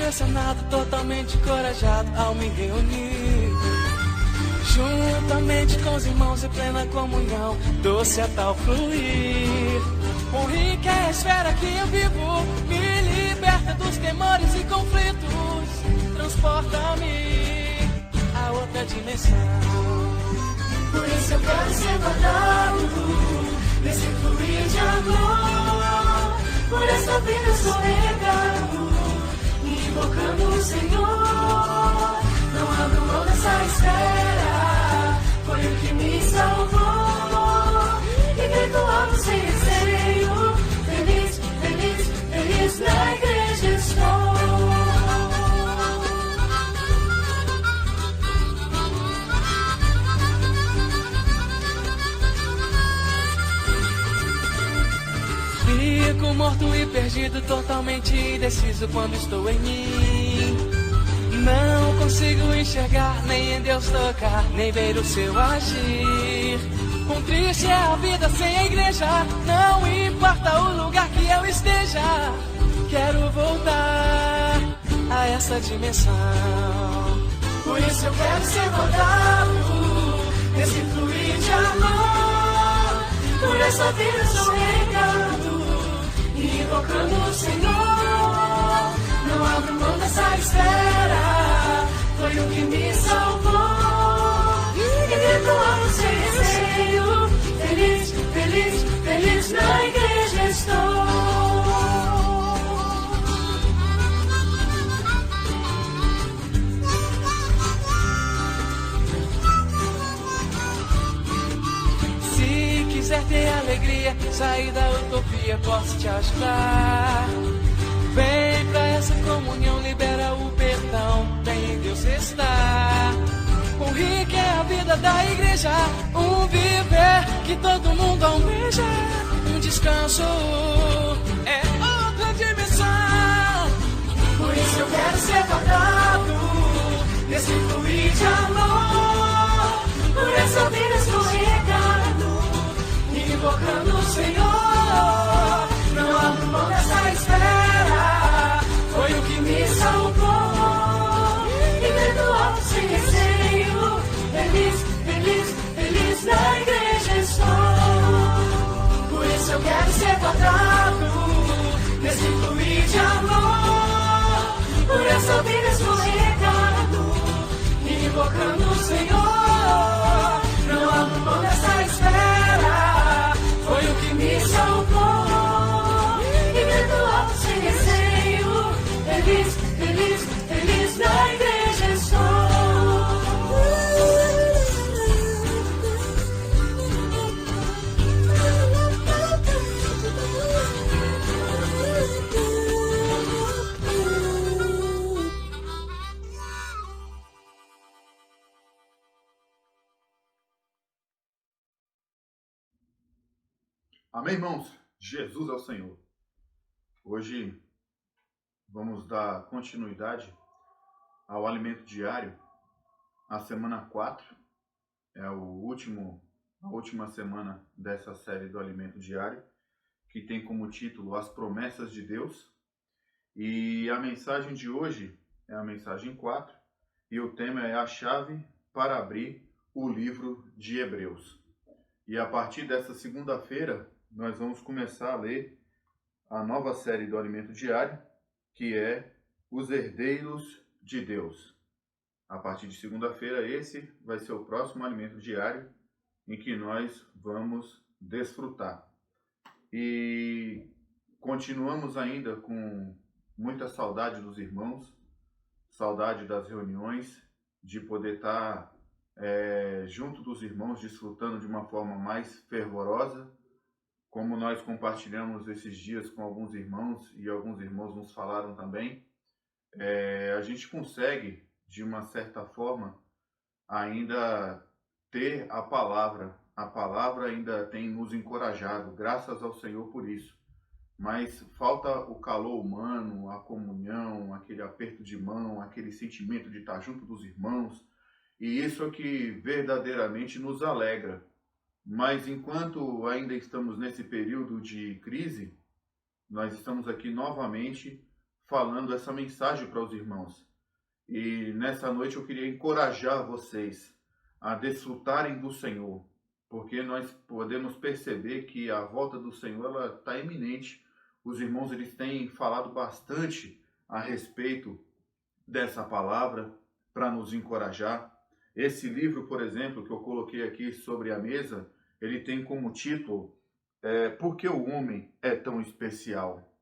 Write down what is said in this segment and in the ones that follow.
direcionado, totalmente encorajado ao me reunir juntamente com os irmãos em plena comunhão, doce a tal fluir. O rico é a esfera que eu vivo, me liberta dos temores e conflitos, transporta-me a outra dimensão. Por isso eu quero ser guardado nesse fluir de amor. Por essa vida eu sou regado, invocando o Senhor. Não abro mão dessa espera, foi o que me salvou. E grito alto sem receio, feliz, feliz, feliz na igreja estou. Fico morto e perdido, totalmente indeciso quando estou em mim. Não consigo enxergar, nem em Deus tocar, nem ver o seu agir. Quão triste é a vida sem a igreja, não importa o lugar que eu esteja. Quero voltar a essa dimensão. Por isso eu quero ser guardado nesse fluir de amor. Por essa vida sou regado, invocando o Senhor. Não abro mão dessa espera, foi o que me salvou. E grito alto sem receio, feliz, feliz, feliz na igreja estou. Se quiser ter alegria, sair da utopia, posso te ajudar. Vem pra essa comunhão, libera o perdão, vem em Deus está. Quão rica é a vida da igreja, um viver que todo mundo almeja. Um descanso é outra dimensão. Por isso eu quero ser guardado nesse fluir de amor. Por essa vida escorregado, invocando o Senhor. Não abro mão dessa espera, foi o que me salvou. E grito alto sem receio, feliz, feliz, feliz na igreja estou. Por isso eu quero ser guardado nesse fluir de amor. Por essa vida escorregado, invocando o Senhor. Não abro mão dessa espera, foi o que me salvou. Sem receio, feliz, feliz, feliz na igreja estou. Amém, irmãos? Jesus é o Senhor. Hoje vamos dar continuidade ao alimento diário. A semana 4 é a última semana dessa série do alimento diário, que tem como título As Promessas de Deus. E a mensagem de hoje é a mensagem 4 e o tema é a chave para abrir o livro de Hebreus. E a partir dessa segunda-feira nós vamos começar a ler a nova série do Alimento Diário, que é Os Herdeiros de Deus. A partir de segunda-feira, esse vai ser o próximo Alimento Diário em que nós vamos desfrutar. E continuamos ainda com muita saudade dos irmãos, saudade das reuniões, de poder estar junto dos irmãos, desfrutando de uma forma mais fervorosa, como nós compartilhamos esses dias com alguns irmãos e alguns irmãos nos falaram também. A gente consegue, de uma certa forma, ainda ter a palavra ainda tem nos encorajado, graças ao Senhor por isso. Mas falta o calor humano, a comunhão, aquele aperto de mão, aquele sentimento de estar junto dos irmãos. E isso é que verdadeiramente nos alegra. Mas enquanto ainda estamos nesse período de crise, nós estamos aqui novamente falando essa mensagem para os irmãos. E nessa noite eu queria encorajar vocês a desfrutarem do Senhor, porque nós podemos perceber que a volta do Senhor ela está iminente. Os irmãos eles têm falado bastante a respeito dessa palavra para nos encorajar. Esse livro, por exemplo, que eu coloquei aqui sobre a mesa, ele tem como título Por que o homem é tão especial?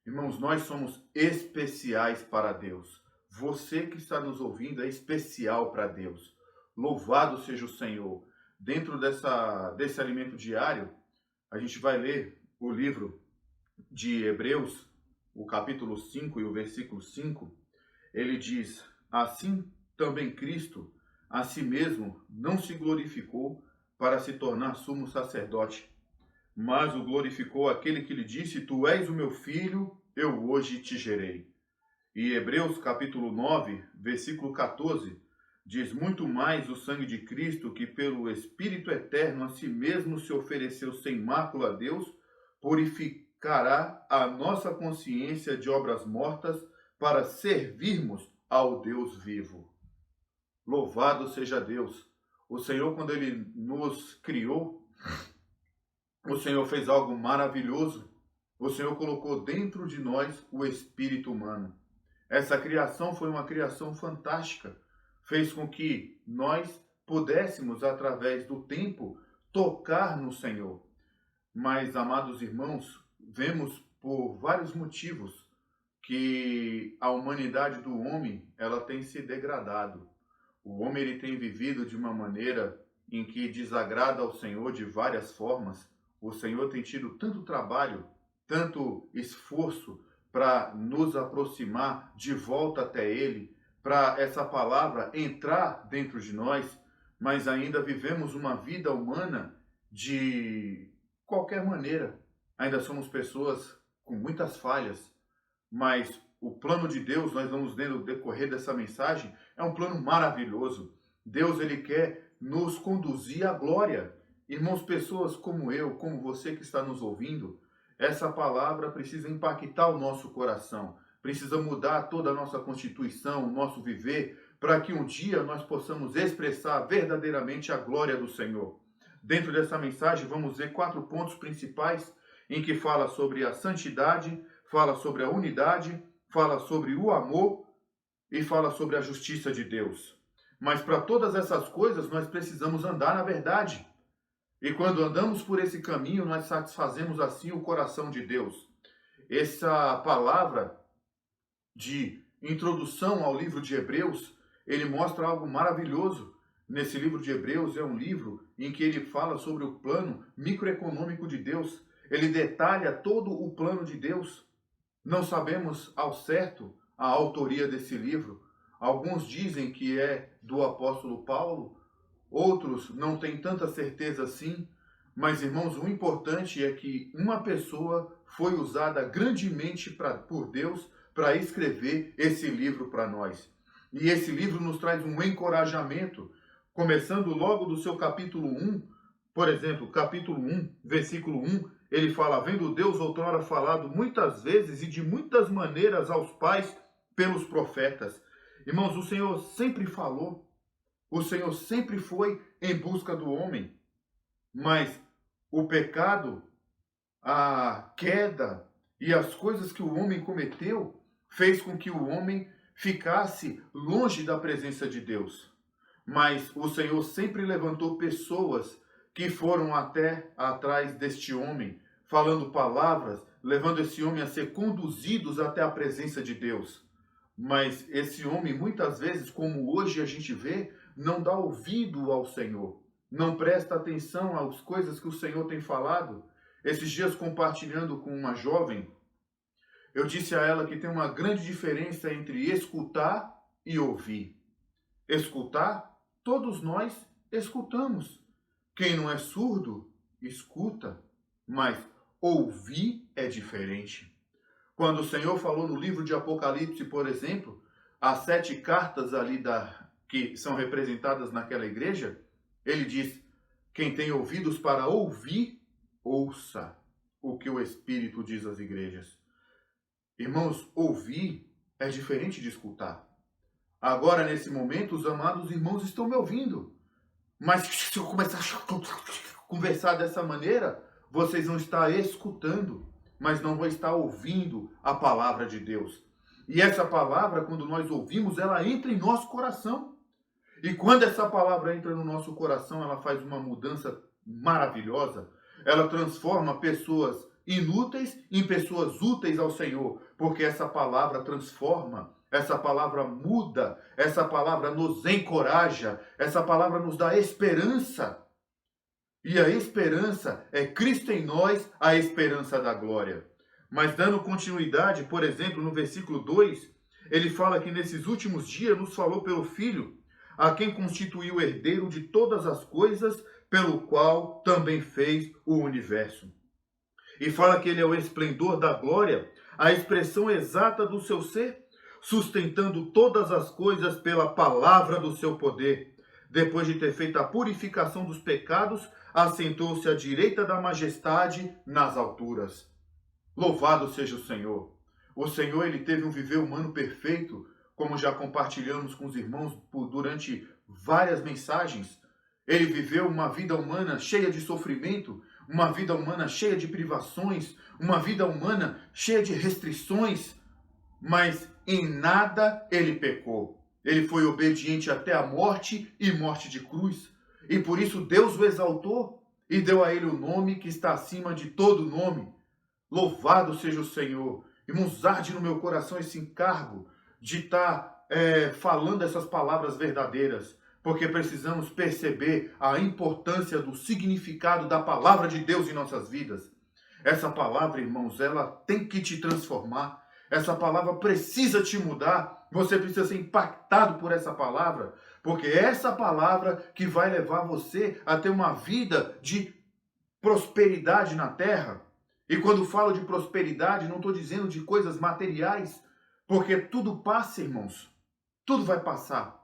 Irmãos, nós somos especiais para Deus. Você que está nos ouvindo é especial para Deus. Louvado seja o Senhor. Dentro desse alimento diário, a gente vai ler o livro de Hebreus, o capítulo 5 e o versículo 5. Ele diz: assim também Cristo a si mesmo não se glorificou para se tornar sumo sacerdote, mas o glorificou aquele que lhe disse: tu és o meu filho, eu hoje te gerei. E Hebreus capítulo 9, versículo 14, diz: muito mais o sangue de Cristo, que pelo Espírito eterno a si mesmo se ofereceu sem mácula a Deus, purificará a nossa consciência de obras mortas para servirmos ao Deus vivo. Louvado seja Deus. O Senhor, quando Ele nos criou, o Senhor fez algo maravilhoso. O Senhor colocou dentro de nós o espírito humano. Essa criação foi uma criação fantástica. Fez com que nós pudéssemos, através do tempo, tocar no Senhor. Mas, amados irmãos, vemos por vários motivos que a humanidade do homem ela tem se degradado. O homem ele tem vivido de uma maneira em que desagrada ao Senhor de várias formas. O Senhor tem tido tanto trabalho, tanto esforço para nos aproximar de volta até Ele, para essa palavra entrar dentro de nós, mas ainda vivemos uma vida humana de qualquer maneira. Ainda somos pessoas com muitas falhas, mas o plano de Deus, nós vamos ver no decorrer dessa mensagem, é um plano maravilhoso. Deus ele quer nos conduzir à glória. Irmãos, pessoas como eu, como você que está nos ouvindo, essa palavra precisa impactar o nosso coração, precisa mudar toda a nossa constituição, o nosso viver, para que um dia nós possamos expressar verdadeiramente a glória do Senhor. Dentro dessa mensagem vamos ver 4 pontos principais em que fala sobre a santidade, fala sobre a unidade, fala sobre o amor e fala sobre a justiça de Deus. Mas para todas essas coisas nós precisamos andar na verdade. E quando andamos por esse caminho, nós satisfazemos assim o coração de Deus. Essa palavra de introdução ao livro de Hebreus, ele mostra algo maravilhoso. Nesse livro de Hebreus é um livro em que ele fala sobre o plano microeconômico de Deus. Ele detalha todo o plano de Deus. Não sabemos ao certo a autoria desse livro. Alguns dizem que é do apóstolo Paulo, outros não têm tanta certeza assim, mas, irmãos, o importante é que uma pessoa foi usada grandemente por Deus para escrever esse livro para nós. E esse livro nos traz um encorajamento, começando logo do seu capítulo 1, por exemplo, capítulo 1, versículo 1, ele fala: vendo Deus outrora falado muitas vezes e de muitas maneiras aos pais pelos profetas. Irmãos, o Senhor sempre falou. O Senhor sempre foi em busca do homem, mas o pecado, a queda e as coisas que o homem cometeu fez com que o homem ficasse longe da presença de Deus. Mas o Senhor sempre levantou pessoas que foram até atrás deste homem, falando palavras, levando esse homem a ser conduzidos até a presença de Deus. Mas esse homem, muitas vezes, como hoje a gente vê, não dá ouvido ao Senhor, não presta atenção às coisas que o Senhor tem falado. Esses dias, compartilhando com uma jovem, eu disse a ela que tem uma grande diferença entre escutar e ouvir. Escutar, todos nós escutamos. Quem não é surdo, escuta, mas ouvir é diferente. Quando o Senhor falou no livro de Apocalipse, por exemplo, as 7 cartas ali que são representadas naquela igreja, ele diz: quem tem ouvidos para ouvir, ouça o que o Espírito diz às igrejas. Irmãos, ouvir é diferente de escutar. Agora, nesse momento, os amados irmãos estão me ouvindo. Mas se eu começar a conversar dessa maneira, vocês vão estar escutando, mas não vão estar ouvindo a palavra de Deus. E essa palavra, quando nós ouvimos, ela entra em nosso coração. E quando essa palavra entra no nosso coração, ela faz uma mudança maravilhosa. Ela transforma pessoas inúteis em pessoas úteis ao Senhor, porque essa palavra transforma, essa palavra muda, essa palavra nos encoraja, essa palavra nos dá esperança. E a esperança é Cristo em nós, a esperança da glória. Mas dando continuidade, por exemplo, no versículo 2, ele fala que nesses últimos dias nos falou pelo Filho, a quem constituiu herdeiro de todas as coisas, pelo qual também fez o universo. E fala que ele é o esplendor da glória, a expressão exata do seu ser, sustentando todas as coisas pela palavra do seu poder. Depois de ter feito a purificação dos pecados, assentou-se à direita da majestade nas alturas. Louvado seja o Senhor. O Senhor, ele teve um viver humano perfeito, como já compartilhamos com os irmãos durante várias mensagens. Ele viveu uma vida humana cheia de sofrimento, uma vida humana cheia de privações, uma vida humana cheia de restrições, mas em nada ele pecou. Ele foi obediente até a morte e morte de cruz. E por isso Deus o exaltou e deu a ele o nome que está acima de todo nome. Louvado seja o Senhor. Irmãos, arde no meu coração esse encargo de estar falando essas palavras verdadeiras, porque precisamos perceber a importância do significado da palavra de Deus em nossas vidas. Essa palavra, irmãos, ela tem que te transformar. Essa palavra precisa te mudar. Você precisa ser impactado por essa palavra, porque é essa palavra que vai levar você a ter uma vida de prosperidade na terra. E quando falo de prosperidade, não estou dizendo de coisas materiais, porque tudo passa, irmãos. Tudo vai passar.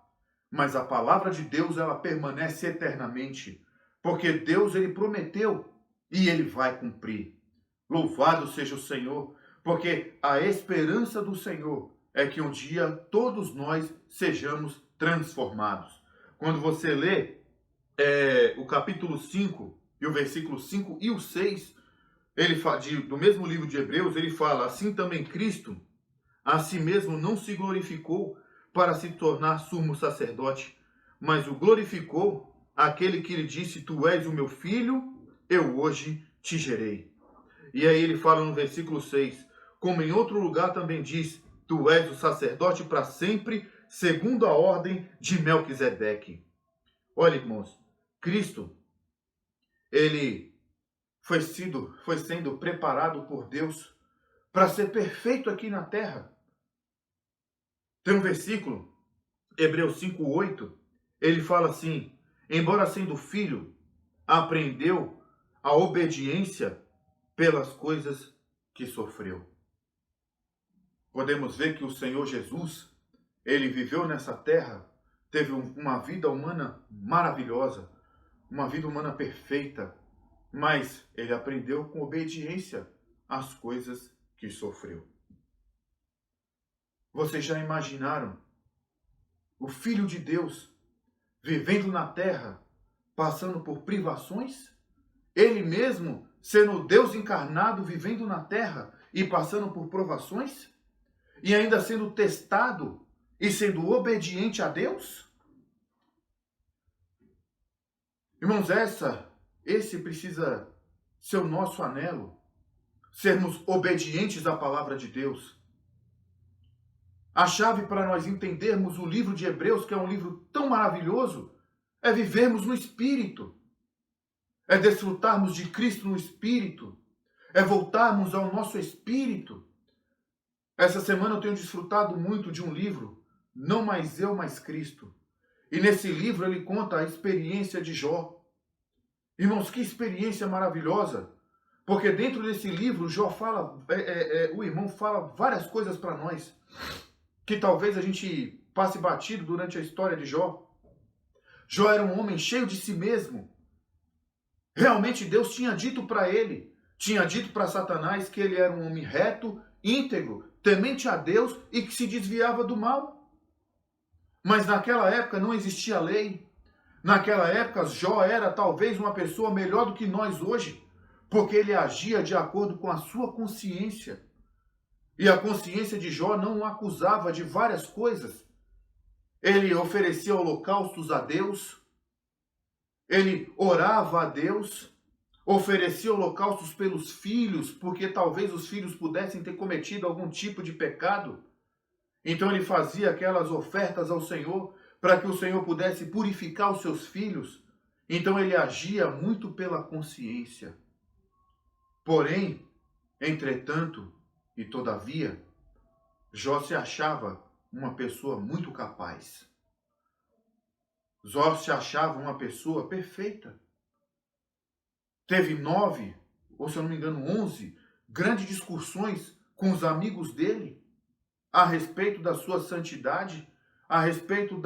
Mas a palavra de Deus, ela permanece eternamente. Porque Deus, ele prometeu e ele vai cumprir. Louvado seja o Senhor, porque a esperança do Senhor é que um dia todos nós sejamos transformados. Quando você lê o capítulo 5, e o versículo 5 e o 6, ele fala, do mesmo livro de Hebreus, ele fala: assim também Cristo a si mesmo não se glorificou para se tornar sumo sacerdote, mas o glorificou aquele que lhe disse: tu és o meu filho, eu hoje te gerei. E aí ele fala no versículo 6, como em outro lugar também diz: tu és o sacerdote para sempre, segundo a ordem de Melquisedeque. Olha, irmãos, Cristo, ele foi sendo preparado por Deus para ser perfeito aqui na terra. Tem um versículo, Hebreus 5:8, ele fala assim: embora sendo filho, aprendeu a obediência pelas coisas que sofreu. Podemos ver que o Senhor Jesus, ele viveu nessa terra, teve uma vida humana maravilhosa, uma vida humana perfeita, mas ele aprendeu com obediência as coisas que sofreu. Vocês já imaginaram o Filho de Deus vivendo na terra, passando por privações? Ele mesmo, sendo Deus encarnado, vivendo na terra e passando por provações? E ainda sendo testado e sendo obediente a Deus? Irmãos, esse precisa ser o nosso anelo, sermos obedientes à palavra de Deus. A chave para nós entendermos o livro de Hebreus, que é um livro tão maravilhoso, é vivermos no Espírito, é desfrutarmos de Cristo no Espírito, é voltarmos ao nosso Espírito. Essa semana eu tenho desfrutado muito de um livro, Não Mais Eu, Mais Cristo. E nesse livro ele conta a experiência de Jó. Irmãos, que experiência maravilhosa! Porque dentro desse livro, Jó fala, o irmão fala várias coisas para nós, que talvez a gente passe batido durante a história de Jó. Jó era um homem cheio de si mesmo. Realmente Deus tinha dito para ele, tinha dito para Satanás que ele era um homem reto íntegro, temente a Deus e que se desviava do mal. Mas naquela época não existia lei. Naquela época, Jó era talvez uma pessoa melhor do que nós hoje, porque ele agia de acordo com a sua consciência. E a consciência de Jó não o acusava de várias coisas. Ele oferecia holocaustos a Deus, ele orava a Deus, oferecia holocaustos pelos filhos, porque talvez os filhos pudessem ter cometido algum tipo de pecado. Então ele fazia aquelas ofertas ao Senhor, para que o Senhor pudesse purificar os seus filhos. Então ele agia muito pela consciência. Porém, entretanto e todavia, Jó se achava uma pessoa muito capaz. Jó se achava uma pessoa perfeita. Teve 9, ou se eu não me engano 11, grandes discussões com os amigos dele a respeito da sua santidade, a respeito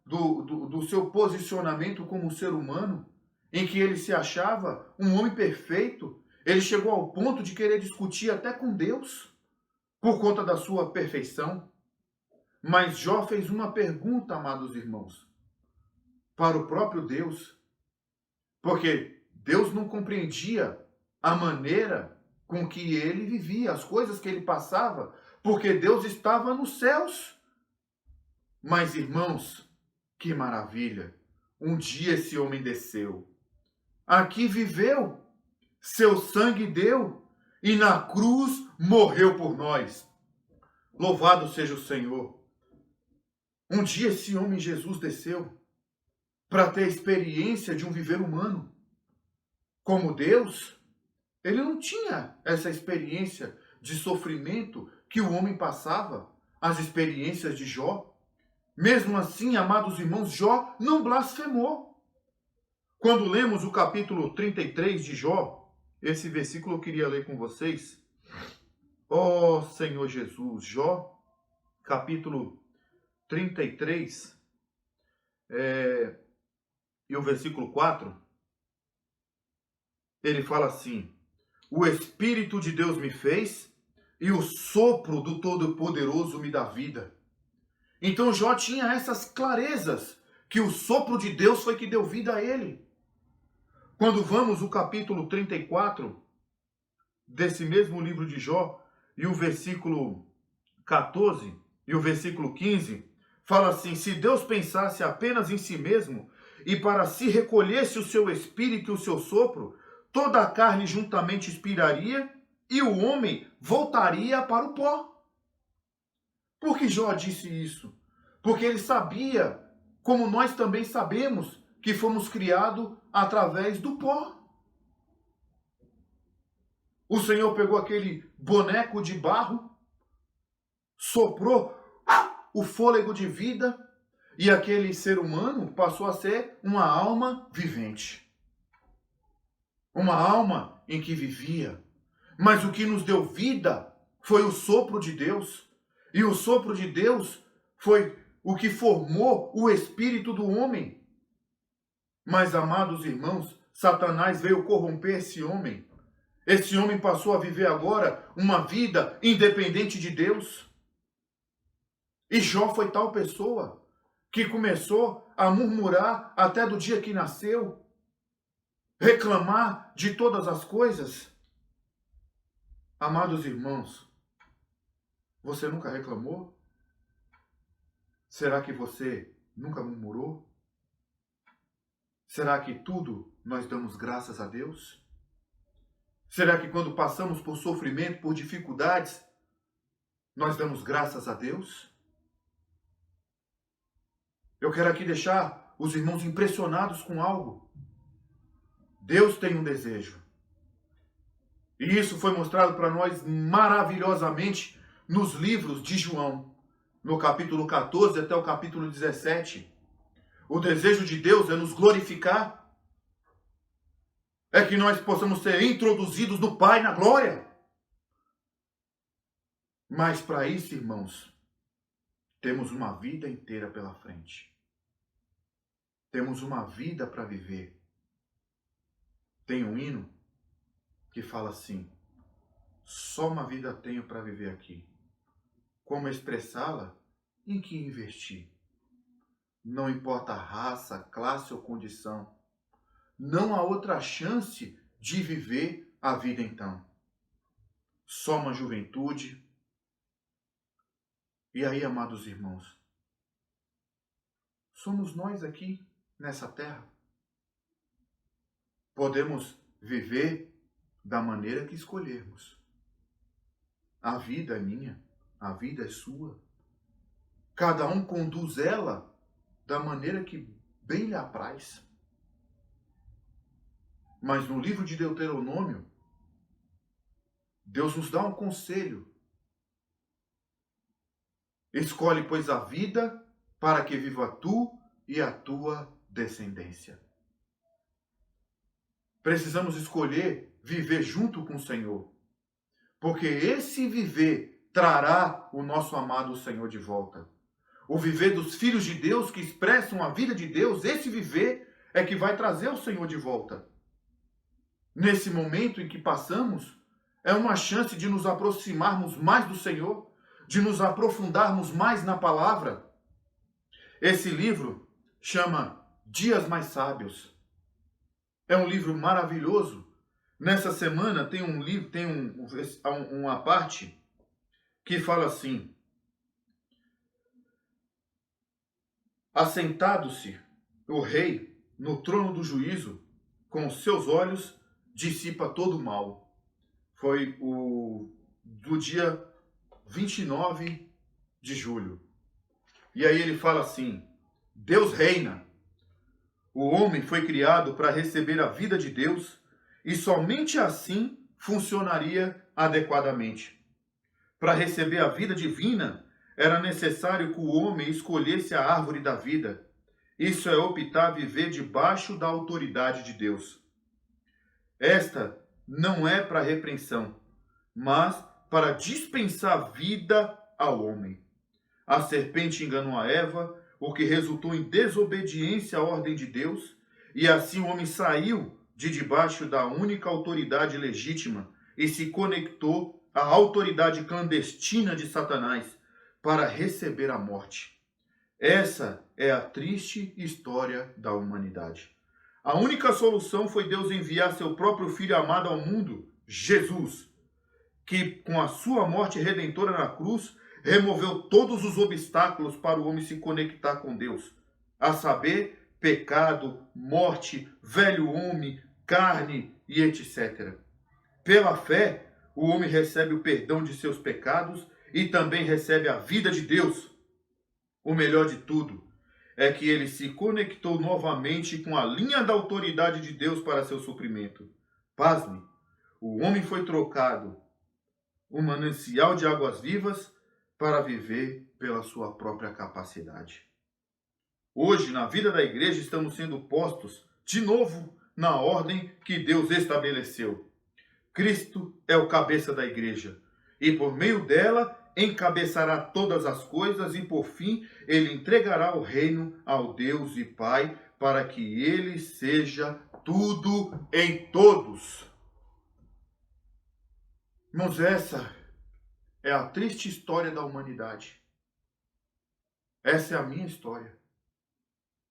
do seu posicionamento como ser humano, em que ele se achava um homem perfeito. Ele chegou ao ponto de querer discutir até com Deus, por conta da sua perfeição. Mas Jó fez uma pergunta, amados irmãos, para o próprio Deus, porque Deus não compreendia a maneira com que ele vivia, as coisas que ele passava, porque Deus estava nos céus. Mas, irmãos, que maravilha! Um dia esse homem desceu. Aqui viveu, seu sangue deu, e na cruz morreu por nós. Louvado seja o Senhor. Um dia esse homem Jesus desceu para ter a experiência de um viver humano. Como Deus, ele não tinha essa experiência de sofrimento que o homem passava, as experiências de Jó. Mesmo assim, amados irmãos, Jó não blasfemou. Quando lemos o capítulo 33 de Jó, esse versículo eu queria ler com vocês. Ó Senhor Jesus, Jó, capítulo 33, e o versículo 4, ele fala assim: o Espírito de Deus me fez, e o sopro do Todo-Poderoso me dá vida. Então Jó tinha essas clarezas, que o sopro de Deus foi que deu vida a ele. Quando vamos ao capítulo 34 desse mesmo livro de Jó, e o versículo 14 e o versículo 15, fala assim: se Deus pensasse apenas em si mesmo, e para si recolhesse o seu espírito e o seu sopro, toda a carne juntamente expiraria, e o homem voltaria para o pó. Por que Jó disse isso? Porque ele sabia, como nós também sabemos, que fomos criados através do pó. O Senhor pegou aquele boneco de barro, soprou o fôlego de vida, e aquele ser humano passou a ser uma alma vivente. Uma alma em que vivia. Mas o que nos deu vida foi o sopro de Deus. E o sopro de Deus foi o que formou o espírito do homem. Mas, amados irmãos, Satanás veio corromper esse homem. Esse homem passou a viver agora uma vida independente de Deus. E Jó foi tal pessoa que começou a murmurar até do dia que nasceu, reclamar de todas as coisas. Amados irmãos, você nunca reclamou? Será que você nunca murmurou? Será que tudo nós damos graças a Deus? Será que quando passamos por sofrimento, por dificuldades, nós damos graças a Deus? Eu quero aqui deixar os irmãos impressionados com algo. Deus tem um desejo. E isso foi mostrado para nós maravilhosamente nos livros de João, no capítulo 14 até o capítulo 17. O desejo de Deus é nos glorificar. É que nós possamos ser introduzidos no Pai na glória. Mas para isso, irmãos, temos uma vida inteira pela frente. Temos uma vida para viver. Tem um hino que fala assim: Só uma vida tenho para viver aqui. Como expressá-la? Em que investir? Não importa a raça, classe ou condição. Não há outra chance de viver a vida então. Só uma juventude. E aí, amados irmãos, somos nós aqui nessa terra. Podemos viver da maneira que escolhermos. A vida é minha, a vida é sua. Cada um conduz ela da maneira que bem lhe apraz. Mas no livro de Deuteronômio, Deus nos dá um conselho. Escolhe, pois, a vida para que viva tu e a tua descendência. Precisamos escolher viver junto com o Senhor, porque esse viver trará o nosso amado Senhor de volta. O viver dos filhos de Deus que expressam a vida de Deus, esse viver é que vai trazer o Senhor de volta. Nesse momento em que passamos, é uma chance de nos aproximarmos mais do Senhor, de nos aprofundarmos mais na palavra. Esse livro chama Dias Mais Sábios. É um livro maravilhoso. Nessa semana tem uma parte que fala assim: assentado-se o rei no trono do juízo, com os seus olhos dissipa todo o mal. Foi do dia 29 de julho. E aí ele fala assim: Deus reina. O homem foi criado para receber a vida de Deus e somente assim funcionaria adequadamente. Para receber a vida divina, era necessário que o homem escolhesse a árvore da vida. Isso é optar viver debaixo da autoridade de Deus. Esta não é para repreensão, mas para dispensar vida ao homem. A serpente enganou a Eva, o que resultou em desobediência à ordem de Deus, e assim o homem saiu de debaixo da única autoridade legítima e se conectou à autoridade clandestina de Satanás para receber a morte. Essa é a triste história da humanidade. A única solução foi Deus enviar seu próprio Filho amado ao mundo, Jesus, que com a sua morte redentora na cruz, removeu todos os obstáculos para o homem se conectar com Deus, a saber, pecado, morte, velho homem, carne e etc. Pela fé, o homem recebe o perdão de seus pecados e também recebe a vida de Deus. O melhor de tudo é que ele se conectou novamente com a linha da autoridade de Deus para seu suprimento. Pasme, o homem foi trocado, um manancial de águas vivas, para viver pela sua própria capacidade. Hoje, na vida da igreja, estamos sendo postos de novo na ordem que Deus estabeleceu. Cristo é o cabeça da igreja e por meio dela encabeçará todas as coisas e por fim ele entregará o reino ao Deus e Pai para que ele seja tudo em todos. Irmãos, essa é a triste história da humanidade. Essa é a minha história.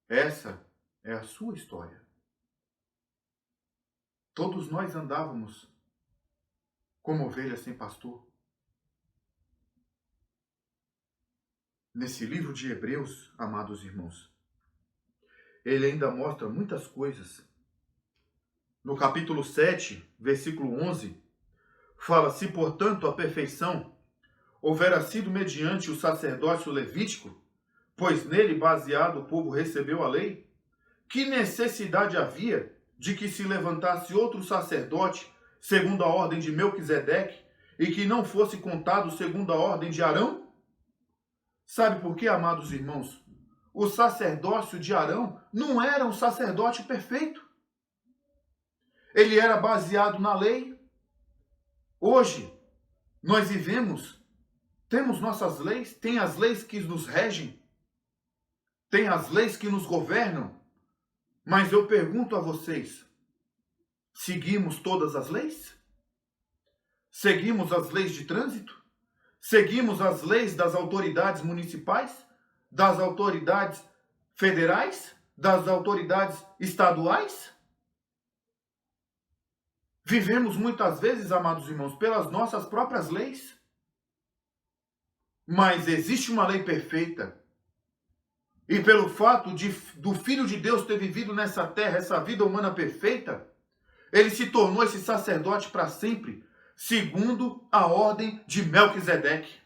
Essa é a sua história. Todos nós andávamos como ovelhas sem pastor. Nesse livro de Hebreus, amados irmãos, ele ainda mostra muitas coisas. No capítulo 7, versículo 11, fala: se, portanto, a perfeição houvera sido mediante o sacerdócio levítico, pois nele baseado o povo recebeu a lei, que necessidade havia de que se levantasse outro sacerdote segundo a ordem de Melquisedeque e que não fosse contado segundo a ordem de Arão? Sabe por quê, amados irmãos? O sacerdócio de Arão não era um sacerdote perfeito. Ele era baseado na lei. Hoje, nós temos nossas leis, tem as leis que nos regem, tem as leis que nos governam, mas eu pergunto a vocês, seguimos todas as leis? Seguimos as leis de trânsito? Seguimos as leis das autoridades municipais? Das autoridades federais? Das autoridades estaduais? Vivemos muitas vezes, amados irmãos, pelas nossas próprias leis. Mas existe uma lei perfeita. E pelo fato do Filho de Deus ter vivido nessa terra, essa vida humana perfeita, ele se tornou esse sacerdote para sempre, segundo a ordem de Melquisedeque.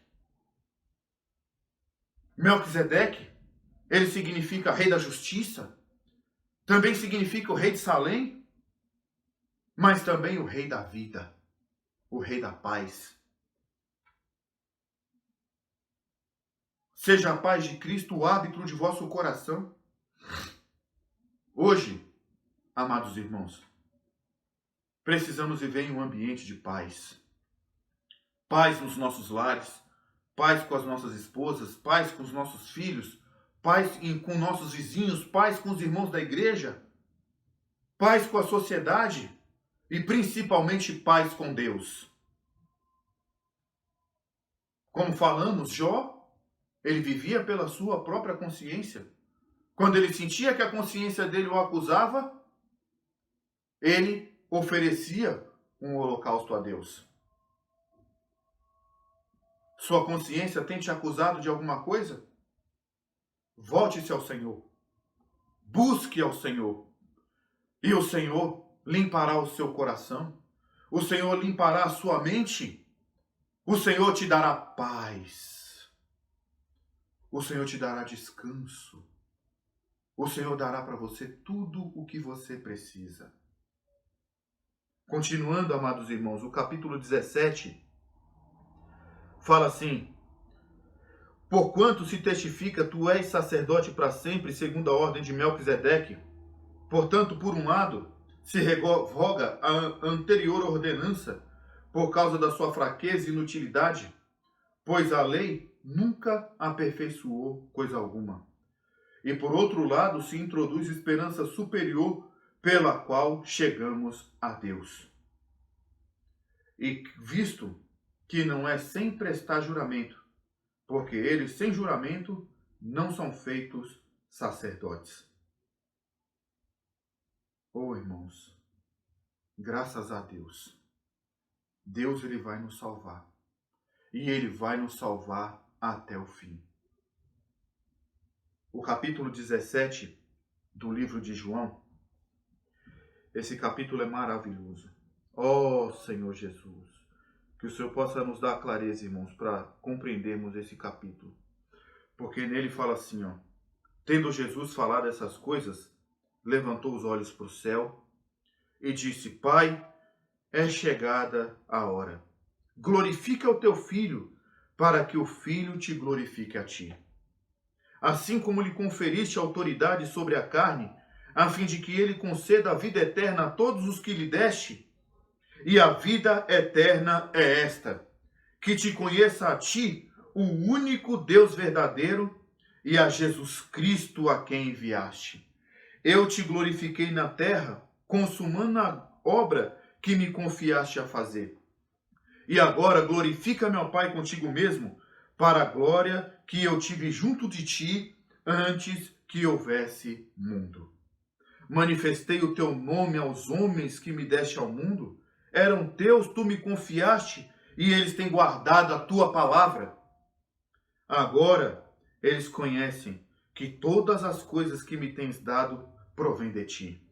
Melquisedeque, ele significa rei da justiça, também significa o rei de Salém, mas também o rei da vida, o rei da paz. Seja a paz de Cristo o árbitro de vosso coração. Hoje, amados irmãos, precisamos viver em um ambiente de paz. Paz nos nossos lares, paz com as nossas esposas, paz com os nossos filhos, paz com nossos vizinhos, paz com os irmãos da igreja, paz com a sociedade e principalmente paz com Deus. Como falamos, Jó, ele vivia pela sua própria consciência. Quando ele sentia que a consciência dele o acusava, ele oferecia um holocausto a Deus. Sua consciência tem te acusado de alguma coisa? Volte-se ao Senhor. Busque ao Senhor. E o Senhor limpará o seu coração. O Senhor limpará a sua mente. O Senhor te dará paz. O Senhor te dará descanso. O Senhor dará para você tudo o que você precisa. Continuando, amados irmãos, o capítulo 17 fala assim: porquanto se testifica, tu és sacerdote para sempre, segundo a ordem de Melquisedeque. Portanto, por um lado, se revoga a anterior ordenança por causa da sua fraqueza e inutilidade, pois a lei nunca aperfeiçoou coisa alguma. E por outro lado, se introduz esperança superior pela qual chegamos a Deus. E visto que não é sem prestar juramento, porque eles sem juramento não são feitos sacerdotes. Oh, irmãos, graças a Deus, Deus ele vai nos salvar. E ele vai nos salvar até o fim. O capítulo 17 do livro de João, esse capítulo é maravilhoso. Oh, Senhor Jesus, que o Senhor possa nos dar clareza, irmãos, para compreendermos esse capítulo. Porque nele fala assim, ó: tendo Jesus falado essas coisas, levantou os olhos para o céu e disse: Pai, é chegada a hora. Glorifica o teu Filho, para que o Filho te glorifique a ti. Assim como lhe conferiste autoridade sobre a carne, a fim de que ele conceda a vida eterna a todos os que lhe deste. E a vida eterna é esta: que te conheça a ti, o único Deus verdadeiro, e a Jesus Cristo a quem enviaste. Eu te glorifiquei na terra, consumando a obra que me confiaste a fazer. E agora glorifica meu Pai contigo mesmo, para a glória que eu tive junto de ti antes que houvesse mundo. Manifestei o teu nome aos homens que me deste ao mundo. Eram teus, tu me confiaste, e eles têm guardado a tua palavra. Agora eles conhecem que todas as coisas que me tens dado provêm de ti.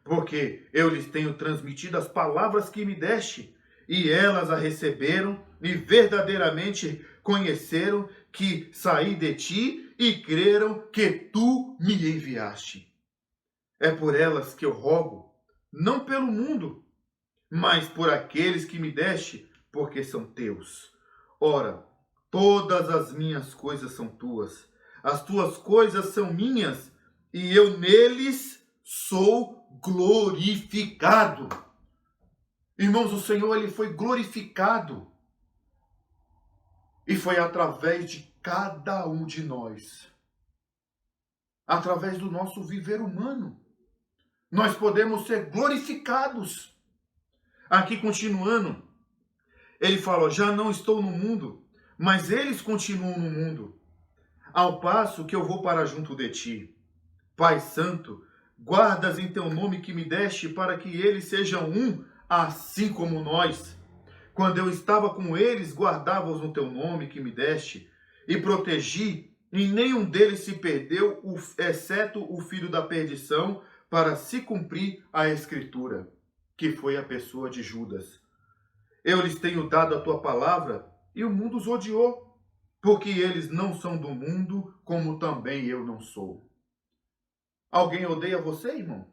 Porque eu lhes tenho transmitido as palavras que me deste, e elas a receberam e verdadeiramente conheceram que saí de ti e creram que tu me enviaste. É por elas que eu rogo, não pelo mundo, mas por aqueles que me deste, porque são teus. Ora, todas as minhas coisas são tuas, as tuas coisas são minhas, e eu neles sou glorificado. Irmãos, o Senhor ele foi glorificado. E foi através de cada um de nós. Através do nosso viver humano. Nós podemos ser glorificados. Aqui continuando. Ele fala, já não estou no mundo, mas eles continuam no mundo, ao passo que eu vou para junto de ti. Pai Santo, guardas em teu nome que me deste, para que eles sejam um, assim como nós. Quando eu estava com eles, guardava-os no teu nome que me deste, e protegi, e nenhum deles se perdeu, exceto o filho da perdição, para se cumprir a Escritura, que foi a pessoa de Judas. Eu lhes tenho dado a tua palavra, e o mundo os odiou, porque eles não são do mundo, como também eu não sou. Alguém odeia você, irmão?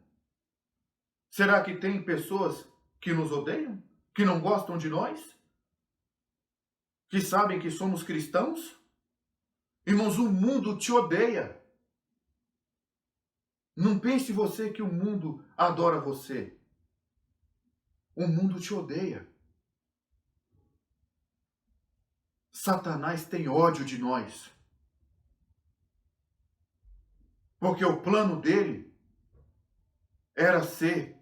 Será que tem pessoas que nos odeiam? Que não gostam de nós? Que sabem que somos cristãos? Irmãos, o mundo te odeia. Não pense você que o mundo adora você. O mundo te odeia. Satanás tem ódio de nós. Porque o plano dele era ser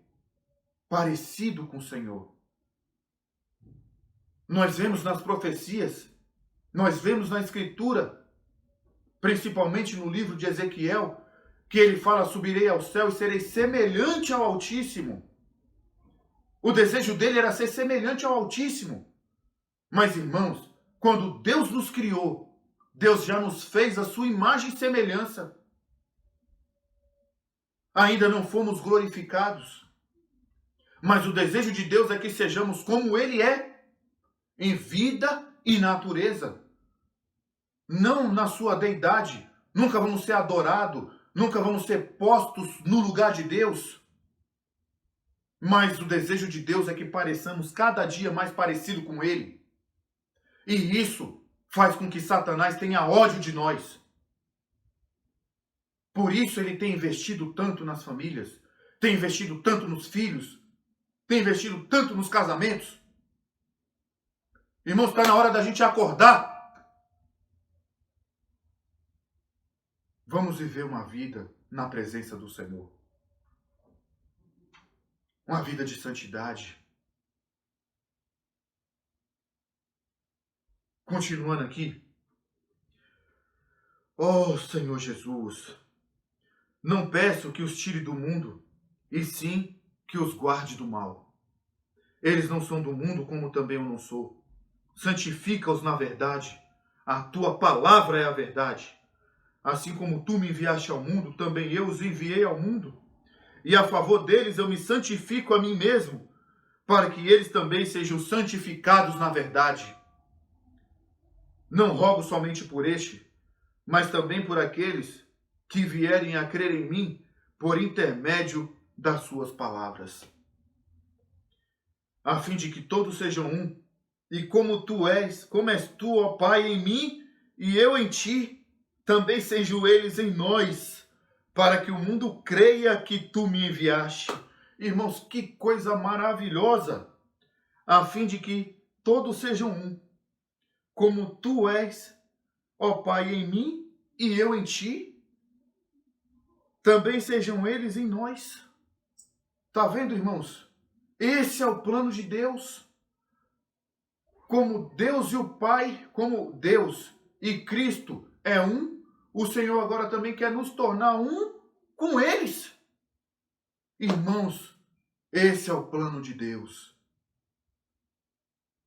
parecido com o Senhor. Nós vemos nas profecias, nós vemos na Escritura, principalmente no livro de Ezequiel, que ele fala, subirei ao céu e serei semelhante ao Altíssimo. O desejo dele era ser semelhante ao Altíssimo. Mas, irmãos, quando Deus nos criou, Deus já nos fez a sua imagem e semelhança. Ainda não fomos glorificados. Mas o desejo de Deus é que sejamos como Ele é, em vida e natureza. Não na sua deidade. Nunca vamos ser adorados, nunca vamos ser postos no lugar de Deus. Mas o desejo de Deus é que pareçamos cada dia mais parecido com Ele. E isso faz com que Satanás tenha ódio de nós. Por isso ele tem investido tanto nas famílias, tem investido tanto nos filhos, tem investido tanto nos casamentos. Irmãos, está na hora da gente acordar. Vamos viver uma vida na presença do Senhor. Uma vida de santidade. Continuando aqui. Oh, Senhor Jesus, não peço que os tire do mundo, e sim que os guarde do mal. Eles não são do mundo, como também eu não sou. Santifica-os na verdade. A tua palavra é a verdade. Assim como tu me enviaste ao mundo, também eu os enviei ao mundo. E a favor deles eu me santifico a mim mesmo, para que eles também sejam santificados na verdade. Não rogo somente por este, mas também por aqueles que vierem a crer em mim por intermédio das suas palavras. A fim de que todos sejam um, e como és tu, ó Pai, em mim e eu em ti, também sejam eles em nós, para que o mundo creia que tu me enviaste. Irmãos, que coisa maravilhosa! A fim de que todos sejam um, como tu és, ó Pai, em mim e eu em ti, também sejam eles em nós. Tá vendo, irmãos? Esse é o plano de Deus. Como Deus e o Pai, como Deus e Cristo é um, o Senhor agora também quer nos tornar um com eles. Irmãos, esse é o plano de Deus.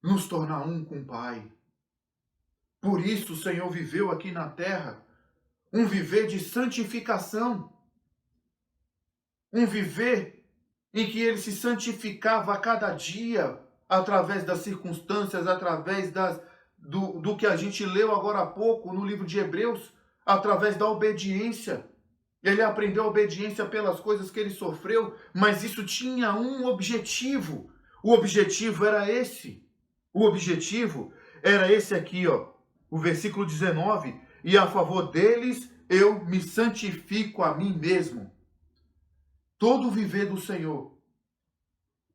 Nos tornar um com o Pai. Por isso o Senhor viveu aqui na terra um viver de santificação. Um viver em que ele se santificava a cada dia, através das circunstâncias, através do que a gente leu agora há pouco no livro de Hebreus, através da obediência. Ele aprendeu a obediência pelas coisas que ele sofreu, mas isso tinha um objetivo. O objetivo era esse. O objetivo era esse aqui, ó. O versículo 19. E a favor deles eu me santifico a mim mesmo. Todo o viver do Senhor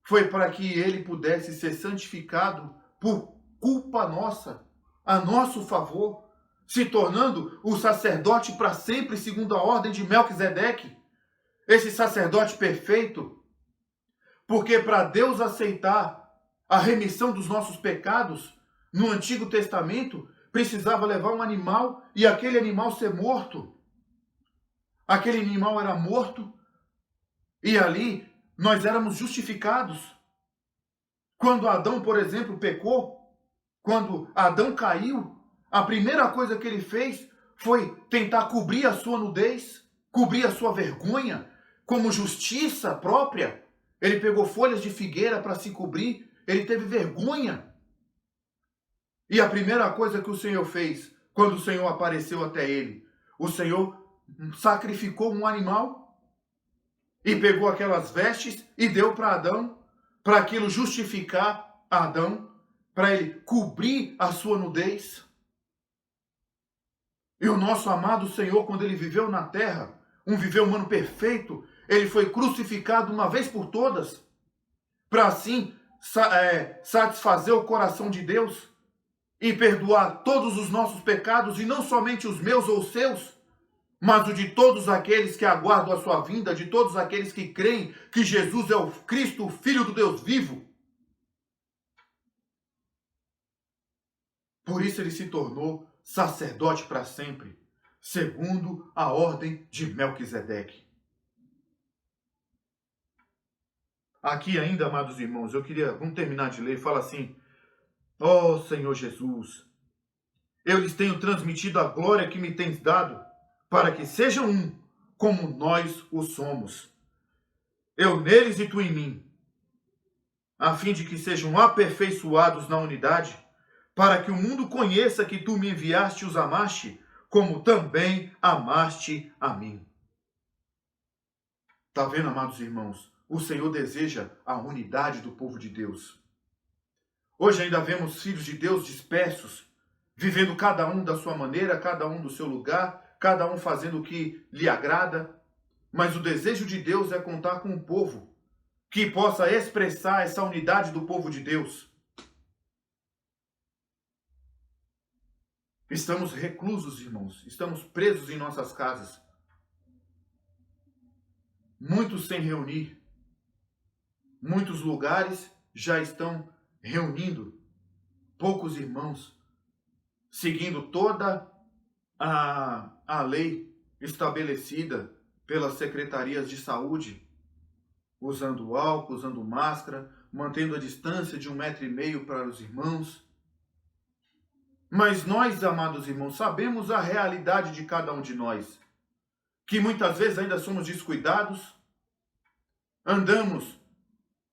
foi para que ele pudesse ser santificado por culpa nossa, a nosso favor, se tornando o sacerdote para sempre, segundo a ordem de Melquisedeque, esse sacerdote perfeito. Porque para Deus aceitar a remissão dos nossos pecados, no Antigo Testamento, precisava levar um animal e aquele animal ser morto. Aquele animal era morto e ali nós éramos justificados. Quando Adão, por exemplo, pecou, quando Adão caiu, a primeira coisa que ele fez foi tentar cobrir a sua nudez, cobrir a sua vergonha, como justiça própria. Ele pegou folhas de figueira para se cobrir, ele teve vergonha. E a primeira coisa que o Senhor fez, quando o Senhor apareceu até ele, o Senhor sacrificou um animal e pegou aquelas vestes e deu para Adão, para aquilo justificar Adão, para ele cobrir a sua nudez. E o nosso amado Senhor, quando ele viveu na terra, um viver humano perfeito, ele foi crucificado uma vez por todas, para assim satisfazer o coração de Deus e perdoar todos os nossos pecados, e não somente os meus ou os seus, mas o de todos aqueles que aguardam a sua vinda, de todos aqueles que creem que Jesus é o Cristo, o Filho do Deus vivo. Por isso ele se tornou sacerdote para sempre, segundo a ordem de Melquisedeque. Aqui ainda, amados irmãos, vamos terminar de ler, fala assim: ó Senhor Jesus, eu lhes tenho transmitido a glória que me tens dado, para que sejam um, como nós o somos. Eu neles e tu em mim, a fim de que sejam aperfeiçoados na unidade, para que o mundo conheça que tu me enviaste e os amaste, como também amaste a mim. Está vendo, amados irmãos? O Senhor deseja a unidade do povo de Deus. Hoje ainda vemos filhos de Deus dispersos, vivendo cada um da sua maneira, cada um do seu lugar, cada um fazendo o que lhe agrada. Mas o desejo de Deus é contar com um povo que possa expressar essa unidade do povo de Deus. Estamos reclusos, irmãos. Estamos presos em nossas casas. Muitos sem reunir. Muitos lugares já estão reunindo poucos irmãos, seguindo toda a lei estabelecida pelas secretarias de saúde, usando álcool, usando máscara, mantendo a distância de 1,5 metro para os irmãos. Mas nós, amados irmãos, sabemos a realidade de cada um de nós, que muitas vezes ainda somos descuidados, andamos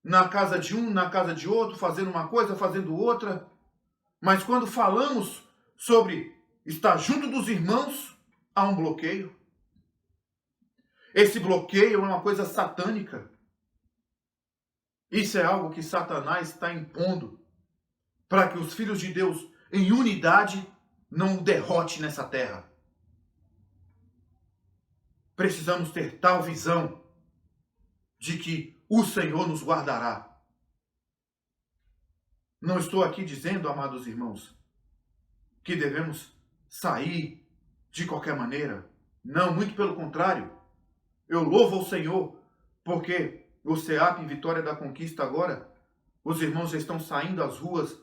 na casa de um, na casa de outro, fazendo uma coisa, fazendo outra, mas quando falamos sobre estar junto dos irmãos, há um bloqueio. Esse bloqueio é uma coisa satânica. Isso é algo que Satanás está impondo para que os filhos de Deus, em unidade, não o derrote nessa terra. Precisamos ter tal visão de que o Senhor nos guardará. Não estou aqui dizendo, amados irmãos, que devemos sair de qualquer maneira. Não, muito pelo contrário. Eu louvo ao Senhor, porque o SEAP em Vitória da Conquista agora, os irmãos já estão saindo às ruas,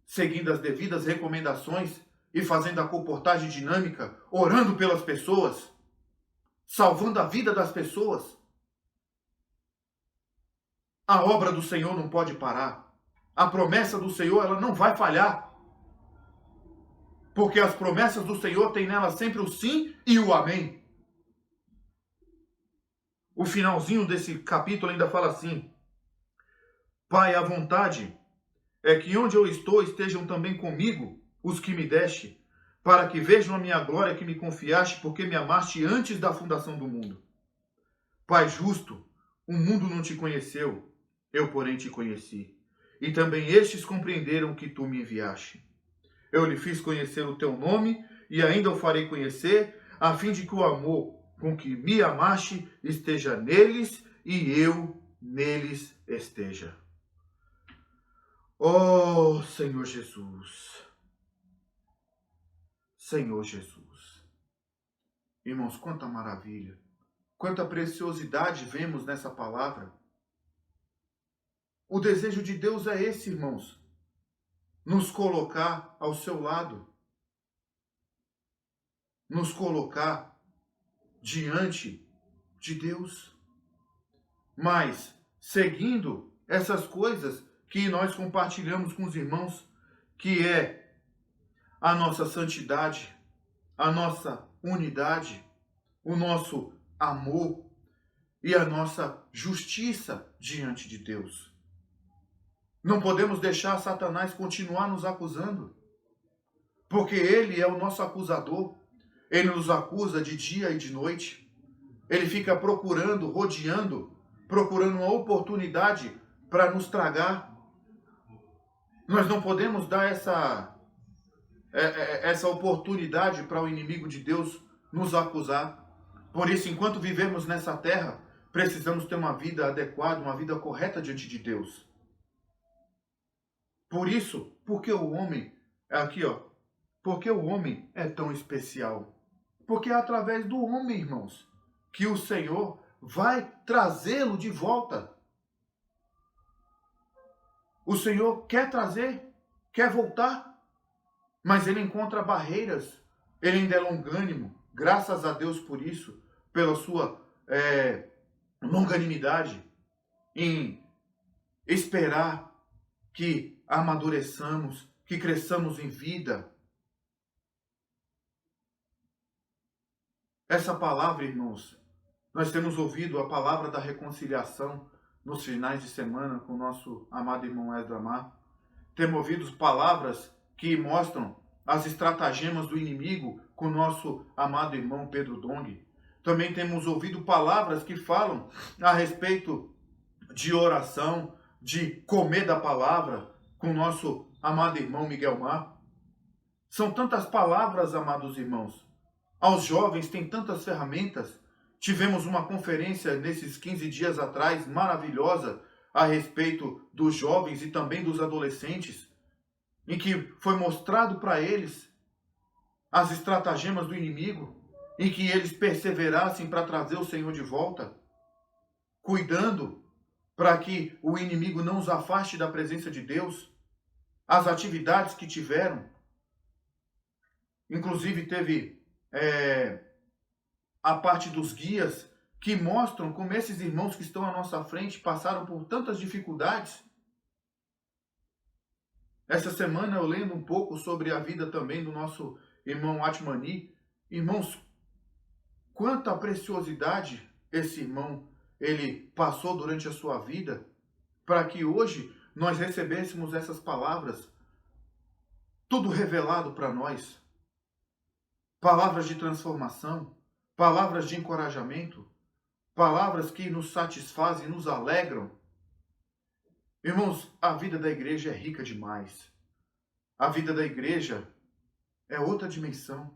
seguindo as devidas recomendações e fazendo a comportagem dinâmica, orando pelas pessoas, salvando a vida das pessoas. A obra do Senhor não pode parar. A promessa do Senhor, ela não vai falhar. Porque as promessas do Senhor têm nela sempre o sim e o amém. O finalzinho desse capítulo ainda fala assim: Pai, a vontade é que onde eu estou estejam também comigo os que me deste, para que vejam a minha glória que me confiaste, porque me amaste antes da fundação do mundo. Pai justo, o mundo não te conheceu, eu porém te conheci, e também estes compreenderam que tu me enviaste. Eu lhe fiz conhecer o teu nome, e ainda o farei conhecer, a fim de que o amor com que me amaste esteja neles, e eu neles esteja. Oh, Senhor Jesus! Senhor Jesus! Irmãos, quanta maravilha! Quanta preciosidade vemos nessa palavra! O desejo de Deus é esse, irmãos. Nos colocar ao seu lado. Nos colocar diante de Deus. Mas, seguindo essas coisas que nós compartilhamos com os irmãos, que é a nossa santidade, a nossa unidade, o nosso amor e a nossa justiça diante de Deus. Não podemos deixar Satanás continuar nos acusando, porque ele é o nosso acusador. Ele nos acusa de dia e de noite. Ele fica procurando, rodeando, procurando uma oportunidade para nos tragar. Nós não podemos dar essa oportunidade para o inimigo de Deus nos acusar. Por isso, enquanto vivemos nessa terra, precisamos ter uma vida adequada, uma vida correta diante de Deus. Por isso, porque o homem, porque o homem é tão especial. Porque é através do homem, irmãos, que o Senhor vai trazê-lo de volta. O Senhor quer trazer, quer voltar, mas ele encontra barreiras. Ele ainda é longânimo, graças a Deus por isso, pela sua longanimidade, em esperar que amadureçamos, que cresçamos em vida. Essa palavra, irmãos, nós temos ouvido a palavra da reconciliação nos finais de semana com o nosso amado irmão Esdra Mar. Temos ouvido palavras que mostram as estratagemas do inimigo com o nosso amado irmão Pedro Dong. Também temos ouvido palavras que falam a respeito de oração, de comer da palavra com o nosso amado irmão Miguel Mar. São tantas palavras, amados irmãos. Aos jovens tem tantas ferramentas. Tivemos uma conferência nesses 15 dias atrás, maravilhosa, a respeito dos jovens e também dos adolescentes, em que foi mostrado para eles as estratagemas do inimigo, em que eles perseverassem para trazer o Senhor de volta, cuidando para que o inimigo não os afaste da presença de Deus, as atividades que tiveram. Inclusive teve a parte dos guias, que mostram como esses irmãos que estão à nossa frente passaram por tantas dificuldades. Essa semana eu lendo um pouco sobre a vida também do nosso irmão Atmani. Irmãos, quanta preciosidade esse irmão ele passou durante a sua vida, para que hoje nós recebêssemos essas palavras, tudo revelado para nós. Palavras de transformação, palavras de encorajamento, palavras que nos satisfazem, nos alegram. Irmãos, a vida da igreja é rica demais. A vida da igreja é outra dimensão.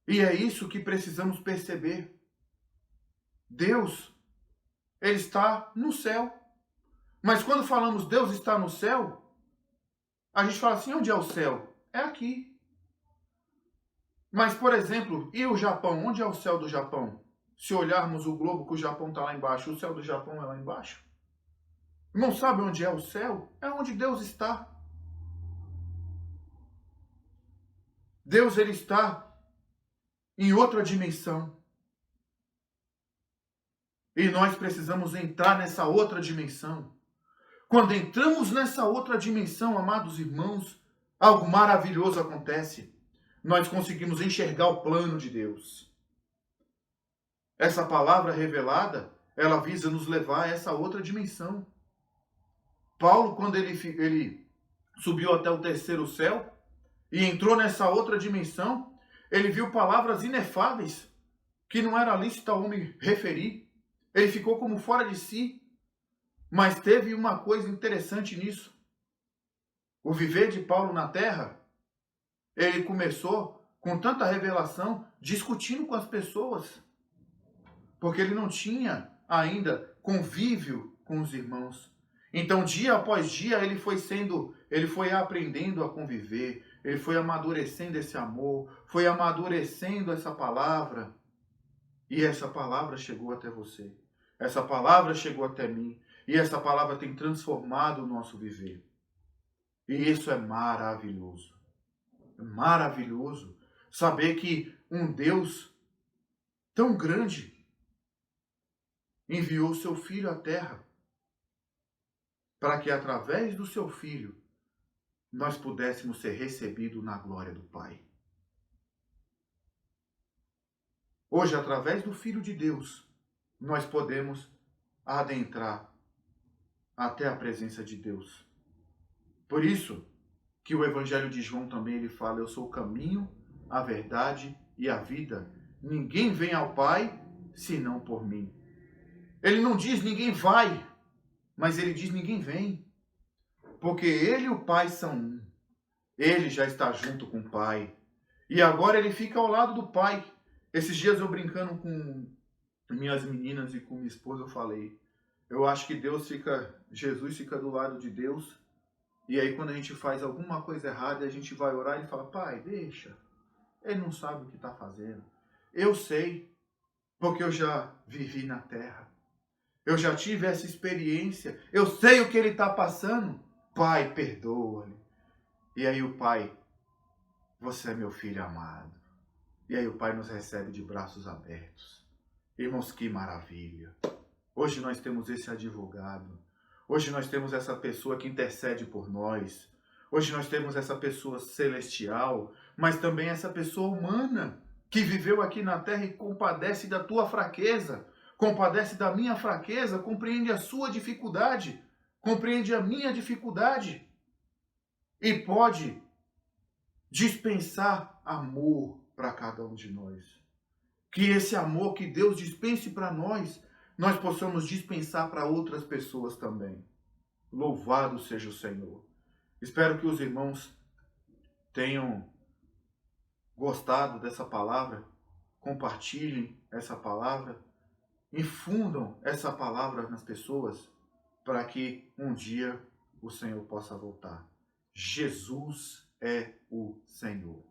E é isso que precisamos perceber. Deus, ele está no céu. Mas quando falamos Deus está no céu, a gente fala assim, onde é o céu? É aqui. Mas, por exemplo, e o Japão? Onde é o céu do Japão? Se olharmos o globo que o Japão está lá embaixo, o céu do Japão é lá embaixo? Não sabe onde é o céu? É onde Deus está. Deus, ele está em outra dimensão. E nós precisamos entrar nessa outra dimensão. Quando entramos nessa outra dimensão, amados irmãos, algo maravilhoso acontece. Nós conseguimos enxergar o plano de Deus. Essa palavra revelada, ela visa nos levar a essa outra dimensão. Paulo, quando ele subiu até o terceiro céu e entrou nessa outra dimensão, ele viu palavras inefáveis que não era lícito ao homem referir. Ele ficou como fora de si. Mas teve uma coisa interessante nisso. O viver de Paulo na terra, ele começou com tanta revelação, discutindo com as pessoas. Porque ele não tinha ainda convívio com os irmãos. Então, dia após dia, ele foi aprendendo a conviver, ele foi amadurecendo esse amor, foi amadurecendo essa palavra. E essa palavra chegou até você. Essa palavra chegou até mim. e essa palavra tem transformado o nosso viver. E isso é maravilhoso. É maravilhoso saber que um Deus tão grande enviou seu Filho à terra para que através do seu Filho nós pudéssemos ser recebidos na glória do Pai. Hoje, através do Filho de Deus, nós podemos adentrar até a presença de Deus. Por isso que o Evangelho de João também ele fala: eu sou o caminho, a verdade e a vida. Ninguém vem ao Pai senão por mim. Ele não diz ninguém vai, mas ele diz ninguém vem. Porque ele e o Pai são um. Ele já está junto com o Pai. E agora ele fica ao lado do Pai. Esses dias eu brincando com minhas meninas e com minha esposa, eu falei: eu acho que Jesus fica do lado de Deus. E aí quando a gente faz alguma coisa errada, a gente vai orar e ele fala: Pai, deixa. Ele não sabe o que está fazendo. Eu sei, porque eu já vivi na terra. Eu já tive essa experiência. Eu sei o que ele está passando. Pai, perdoa-lhe. E aí o Pai: você é meu filho amado. E aí o Pai nos recebe de braços abertos. Irmãos, que maravilha. Hoje nós temos esse advogado. Hoje nós temos essa pessoa que intercede por nós. Hoje nós temos essa pessoa celestial, mas também essa pessoa humana que viveu aqui na terra e compadece da tua fraqueza, compadece da minha fraqueza, compreende a sua dificuldade, compreende a minha dificuldade e pode dispensar amor para cada um de nós. Que esse amor que Deus dispense para nós possamos dispensar para outras pessoas também. Louvado seja o Senhor. Espero que os irmãos tenham gostado dessa palavra, compartilhem essa palavra, infundam essa palavra nas pessoas, para que um dia o Senhor possa voltar. Jesus é o Senhor.